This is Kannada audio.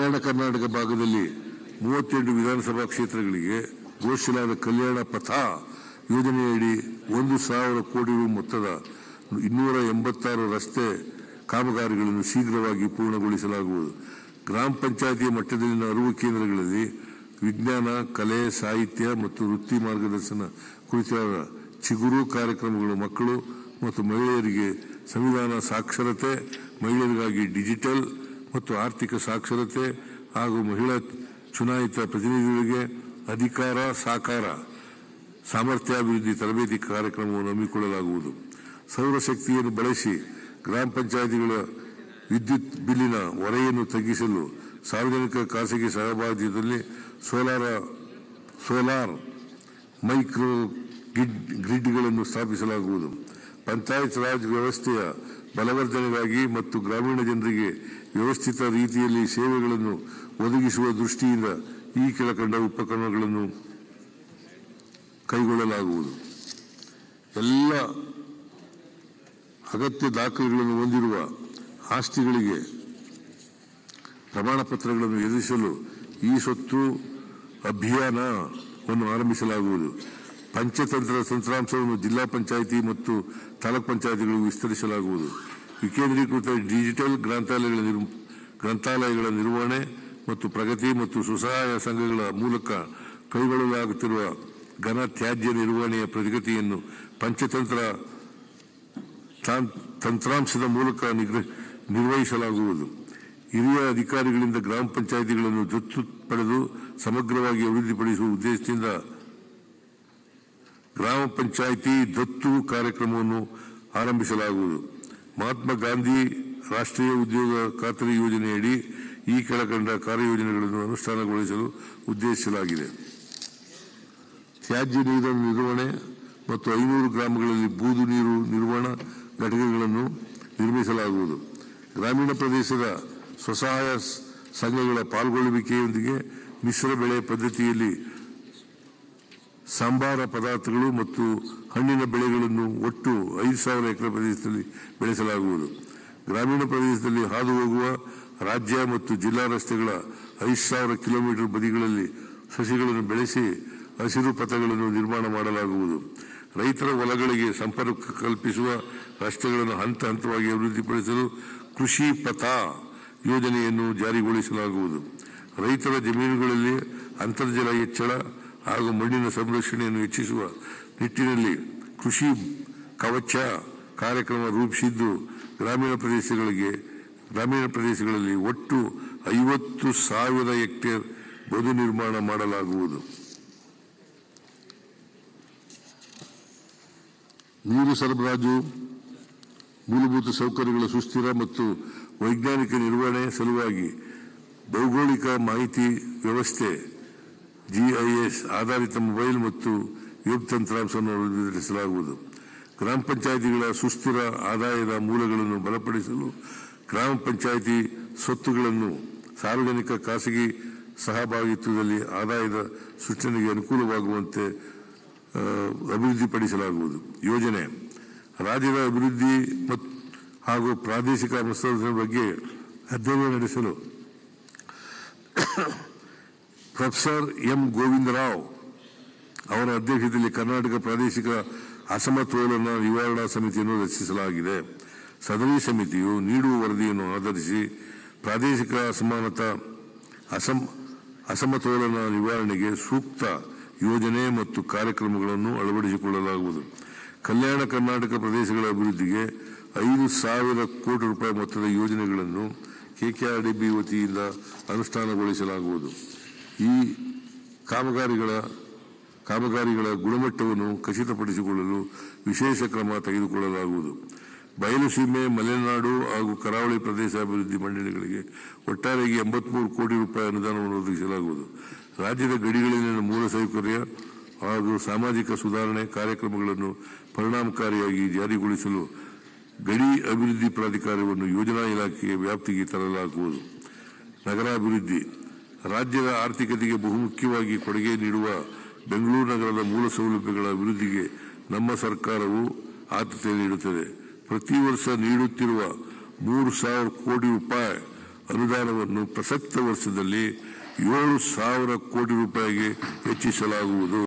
ಕಲ್ಯಾಣ ಕರ್ನಾಟಕ ಭಾಗದಲ್ಲಿ 38 ವಿಧಾನಸಭಾ ಕ್ಷೇತ್ರಗಳಿಗೆ ಘೋಷಿಸಲಾದ ಕಲ್ಯಾಣ ಪಥ ಯೋಜನೆಯಡಿ 1,000 ಕೋಟಿ ರು ಮೊತ್ತದ 286 ರಸ್ತೆ ಕಾಮಗಾರಿಗಳನ್ನು ಶೀಘ್ರವಾಗಿ ಪೂರ್ಣಗೊಳಿಸಲಾಗುವುದು. ಗ್ರಾಮ ಪಂಚಾಯಿತಿ ಮಟ್ಟದಲ್ಲಿನ 60 ಕೇಂದ್ರಗಳಲ್ಲಿ ವಿಜ್ಞಾನ, ಕಲೆ, ಸಾಹಿತ್ಯ ಮತ್ತು ವೃತ್ತಿ ಮಾರ್ಗದರ್ಶನ ಕುರಿತಾದ ಚಿಗುರು ಕಾರ್ಯಕ್ರಮಗಳು ಮಕ್ಕಳು ಮತ್ತು ಮಹಿಳೆಯರಿಗೆ ಸಂವಿಧಾನ ಸಾಕ್ಷರತೆ, ಮಹಿಳೆಯರಿಗಾಗಿ ಡಿಜಿಟಲ್ ಮತ್ತು ಆರ್ಥಿಕ ಸಾಕ್ಷರತೆ ಹಾಗೂ ಮಹಿಳಾ ಚುನಾಯಿತ ಪ್ರತಿನಿಧಿಗಳಿಗೆ ಅಧಿಕಾರ ಸಾಕಾರ ಸಾಮರ್ಥ್ಯಾಭಿವೃದ್ಧಿ ತರಬೇತಿ ಕಾರ್ಯಕ್ರಮವನ್ನು ಹಮ್ಮಿಕೊಳ್ಳಲಾಗುವುದು. ಸೌರಶಕ್ತಿಯನ್ನು ಬಳಸಿ ಗ್ರಾಮ ಪಂಚಾಯಿತಿಗಳ ವಿದ್ಯುತ್ ಬಿಲ್ಲಿನ ಹೊರೆಯನ್ನು ತಗ್ಗಿಸಲು ಸಾರ್ವಜನಿಕ ಖಾಸಗಿ ಸಹಭಾಗಿತ್ವದಲ್ಲಿ ಸೋಲಾರ್ ಮೈಕ್ರೋ ಗ್ರಿಡ್ಗಳನ್ನು ಸ್ಥಾಪಿಸಲಾಗುವುದು. ಪಂಚಾಯತ್ ರಾಜ್ ವ್ಯವಸ್ಥೆಯ ಬಲವರ್ಧನೆಗಾಗಿ ಮತ್ತು ಗ್ರಾಮೀಣ ಜನರಿಗೆ ವ್ಯವಸ್ಥಿತ ರೀತಿಯಲ್ಲಿ ಸೇವೆಗಳನ್ನು ಒದಗಿಸುವ ದೃಷ್ಟಿಯಿಂದ ಈ ಕೆಳಕಂಡ ಉಪಕ್ರಮಗಳನ್ನು ಕೈಗೊಳ್ಳಲಾಗುವುದು. ಎಲ್ಲ ಅಗತ್ಯ ದಾಖಲೆಗಳನ್ನು ಹೊಂದಿರುವ ಆಸ್ತಿಗಳಿಗೆ ಪ್ರಮಾಣ ಪತ್ರಗಳನ್ನು ಎದುರಿಸಲು ಈ ಸ್ವತ್ತು ಅಭಿಯಾನವನ್ನು ಆರಂಭಿಸಲಾಗುವುದು. ಪಂಚತಂತ್ರ ತಂತ್ರಾಂಶವನ್ನು ಜಿಲ್ಲಾ ಪಂಚಾಯಿತಿ ಮತ್ತು ತಾಲೂಕು ಪಂಚಾಯಿತಿಗಳಿಗೆ ವಿಸ್ತರಿಸಲಾಗುವುದು. ವಿಕೇಂದ್ರೀಕೃತ ಡಿಜಿಟಲ್ ಗ್ರಂಥಾಲಯಗಳ ನಿರ್ವಹಣೆ ಮತ್ತು ಪ್ರಗತಿ ಮತ್ತು ಸ್ವಸಹಾಯ ಸಂಘಗಳ ಮೂಲಕ ಕೈಗೊಳ್ಳಲಾಗುತ್ತಿರುವ ಘನ ತ್ಯಾಜ್ಯ ನಿರ್ವಹಣೆಯ ಪ್ರಗತಿಯನ್ನು ಪಂಚತಂತ್ರ ತಂತ್ರಾಂಶದ ಮೂಲಕ ನಿರ್ವಹಿಸಲಾಗುವುದು. ಹಿರಿಯ ಅಧಿಕಾರಿಗಳಿಂದ ಗ್ರಾಮ ಪಂಚಾಯಿತಿಗಳನ್ನು ದತ್ತು ಪಡೆದು ಸಮಗ್ರವಾಗಿ ಅಭಿವೃದ್ಧಿಪಡಿಸುವ ಉದ್ದೇಶದಿಂದ ಗ್ರಾಮ ಪಂಚಾಯಿತಿ ದತ್ತು ಕಾರ್ಯಕ್ರಮವನ್ನು ಆರಂಭಿಸಲಾಗುವುದು. ಮಹಾತ್ಮ ಗಾಂಧಿ ರಾಷ್ಟ್ರೀಯ ಉದ್ಯೋಗ ಖಾತರಿ ಯೋಜನೆಯಡಿ ಈ ಕೆಳಕಂಡ ಕಾರ್ಯಯೋಜನೆಗಳನ್ನು ಅನುಷ್ಠಾನಗೊಳಿಸಲು ಉದ್ದೇಶಿಸಲಾಗಿದೆ. ತ್ಯಾಜ್ಯ ನೀರಿನ ನಿರ್ವಹಣೆ ಮತ್ತು 500 ಗ್ರಾಮಗಳಲ್ಲಿ ಬೂದು ನೀರು ನಿರ್ವಹಣಾ ಘಟಕಗಳನ್ನು ನಿರ್ಮಿಸಲಾಗುವುದು. ಗ್ರಾಮೀಣ ಪ್ರದೇಶದ ಸ್ವಸಹಾಯ ಸಂಘಗಳ ಪಾಲ್ಗೊಳ್ಳುವಿಕೆಯೊಂದಿಗೆ ಮಿಶ್ರ ಬೆಳೆ ಪದ್ಧತಿಯಲ್ಲಿ ಸಾಂಬಾರ ಪದಾರ್ಥಗಳು ಮತ್ತು ಹಣ್ಣಿನ ಬೆಳೆಗಳನ್ನು ಒಟ್ಟು 5,000 ಎಕರೆ ಪ್ರದೇಶದಲ್ಲಿ ಬೆಳೆಸಲಾಗುವುದು. ಗ್ರಾಮೀಣ ಪ್ರದೇಶದಲ್ಲಿ ಹಾದು ಹೋಗುವ ರಾಜ್ಯ ಮತ್ತು ಜಿಲ್ಲಾ ರಸ್ತೆಗಳ 5,000 ಕಿಲೋಮೀಟರ್ ಬದಿಗಳಲ್ಲಿ ಸಸಿಗಳನ್ನು ಬೆಳೆಸಿ ಹಸಿರು ಪಥಗಳನ್ನು ನಿರ್ಮಾಣ ಮಾಡಲಾಗುವುದು. ರೈತರ ಹೊಲಗಳಿಗೆ ಸಂಪರ್ಕ ಕಲ್ಪಿಸುವ ರಸ್ತೆಗಳನ್ನು ಹಂತ ಹಂತವಾಗಿ ಅಭಿವೃದ್ಧಿಪಡಿಸಲು ಕೃಷಿ ಪಥ ಯೋಜನೆಯನ್ನು ಜಾರಿಗೊಳಿಸಲಾಗುವುದು. ರೈತರ ಜಮೀನುಗಳಲ್ಲಿ ಅಂತರ್ಜಲ ಹೆಚ್ಚಳ ಹಾಗೂ ಮಣ್ಣಿನ ಸಂರಕ್ಷಣೆಯನ್ನು ಹೆಚ್ಚಿಸುವ ನಿಟ್ಟಿನಲ್ಲಿ ಕೃಷಿ ಕವಚ ಕಾರ್ಯಕ್ರಮ ರೂಪಿಸಿದ್ದು ಗ್ರಾಮೀಣ ಪ್ರದೇಶಗಳಲ್ಲಿ ಒಟ್ಟು 50,000 ಹೆಕ್ಟೇರ್ ಬದು ನಿರ್ಮಾಣ ಮಾಡಲಾಗುವುದು. ನೀರು ಸರಬರಾಜು ಮೂಲಭೂತ ಸೌಕರ್ಯಗಳ ಸುಸ್ಥಿರ ಮತ್ತು ವೈಜ್ಞಾನಿಕ ನಿರ್ವಹಣೆ ಸಲುವಾಗಿ ಭೌಗೋಳಿಕ ಮಾಹಿತಿ ವ್ಯವಸ್ಥೆ GIS ಆಧಾರಿತ ಮೊಬೈಲ್ ಮತ್ತು ವೆಬ್ ತಂತ್ರಾಂಶವನ್ನು ಅಭಿವೃದ್ಧಿಪಡಿಸಲಾಗುವುದು. ಗ್ರಾಮ ಪಂಚಾಯಿತಿಗಳ ಸುಸ್ಥಿರ ಆದಾಯದ ಮೂಲಗಳನ್ನು ಬಲಪಡಿಸಲು ಗ್ರಾಮ ಪಂಚಾಯಿತಿ ಸ್ವತ್ತುಗಳನ್ನು ಸಾರ್ವಜನಿಕ ಖಾಸಗಿ ಸಹಭಾಗಿತ್ವದಲ್ಲಿ ಆದಾಯದ ಸೃಷ್ಟಿಗೆ ಅನುಕೂಲವಾಗುವಂತೆ ಅಭಿವೃದ್ಧಿಪಡಿಸಲಾಗುವುದು. ಯೋಜನೆ ರಾಜ್ಯದ ಅಭಿವೃದ್ಧಿ ಹಾಗೂ ಪ್ರಾದೇಶಿಕ ಅನುಷ್ಠಾನದ ಬಗ್ಗೆ ಅಧ್ಯಯನ ನಡೆಸಲು ಪ್ರೊಫೆಸರ್ ಎಂ ಗೋವಿಂದರಾವ್ ಅವರ ಅಧ್ಯಕ್ಷತೆಯಲ್ಲಿ ಕರ್ನಾಟಕ ಪ್ರಾದೇಶಿಕ ಅಸಮತೋಲನ ನಿವಾರಣಾ ಸಮಿತಿಯನ್ನು ರಚಿಸಲಾಗಿದೆ. ಸದರಿ ಸಮಿತಿಯು ನೀಡುವ ವರದಿಯನ್ನು ಆಧರಿಸಿ ಪ್ರಾದೇಶಿಕ ಅಸಮತೋಲನ ನಿವಾರಣೆಗೆ ಸೂಕ್ತ ಯೋಜನೆ ಮತ್ತು ಕಾರ್ಯಕ್ರಮಗಳನ್ನು ಅಳವಡಿಸಿಕೊಳ್ಳಲಾಗುವುದು. ಕಲ್ಯಾಣ ಕರ್ನಾಟಕ ಪ್ರದೇಶಗಳ ಅಭಿವೃದ್ಧಿಗೆ 5,000 ಕೋಟಿ ರೂಪಾಯಿ ಮೊತ್ತದ ಯೋಜನೆಗಳನ್ನು KKRDB ವತಿಯಿಂದ ಅನುಷ್ಠಾನಗೊಳಿಸಲಾಗುವುದು. ಈ ಕಾಮಗಾರಿಗಳ ಗುಣಮಟ್ಟವನ್ನು ಖಚಿತಪಡಿಸಿಕೊಳ್ಳಲು ವಿಶೇಷ ಕ್ರಮ ತೆಗೆದುಕೊಳ್ಳಲಾಗುವುದು. ಬಯಲುಸೀಮೆ, ಮಲೆನಾಡು ಹಾಗೂ ಕರಾವಳಿ ಪ್ರದೇಶ ಅಭಿವೃದ್ಧಿ ಮಂಡಳಿಗಳಿಗೆ ಒಟ್ಟಾರೆಯಾಗಿ 83 ಕೋಟಿ ರೂಪಾಯಿ ಅನುದಾನವನ್ನು ಒದಗಿಸಲಾಗುವುದು. ರಾಜ್ಯದ ಗಡಿಗಳಲ್ಲಿನ ಮೂಲಸೌಕರ್ಯ ಹಾಗೂ ಸಾಮಾಜಿಕ ಸುಧಾರಣೆ ಕಾರ್ಯಕ್ರಮಗಳನ್ನು ಪರಿಣಾಮಕಾರಿಯಾಗಿ ಜಾರಿಗೊಳಿಸಲು ಗಡಿ ಅಭಿವೃದ್ಧಿ ಪ್ರಾಧಿಕಾರವನ್ನು ಯೋಜನಾ ಇಲಾಖೆಯ ವ್ಯಾಪ್ತಿಗೆ ತರಲಾಗುವುದು. ನಗರಾಭಿವೃದ್ಧಿ ರಾಜ್ಯದ ಆರ್ಥಿಕತೆಗೆ ಬಹುಮುಖ್ಯವಾಗಿ ಕೊಡುಗೆ ನೀಡುವ ಬೆಂಗಳೂರು ನಗರದ ಮೂಲ ಸೌಲಭ್ಯಗಳ ಅಭಿವೃದ್ಧಿಗೆ ನಮ್ಮ ಸರ್ಕಾರವು ಆದ್ಯತೆ ನೀಡುತ್ತದೆ. ಪ್ರತಿ ವರ್ಷ ನೀಡುತ್ತಿರುವ 3,000 ಕೋಟಿ ರೂಪಾಯಿ ಅನುದಾನವನ್ನು ಪ್ರಸಕ್ತ ವರ್ಷದಲ್ಲಿ 7,000 ಕೋಟಿ ರೂಪಾಯಿಗೆ ಹೆಚ್ಚಿಸಲಾಗುವುದು.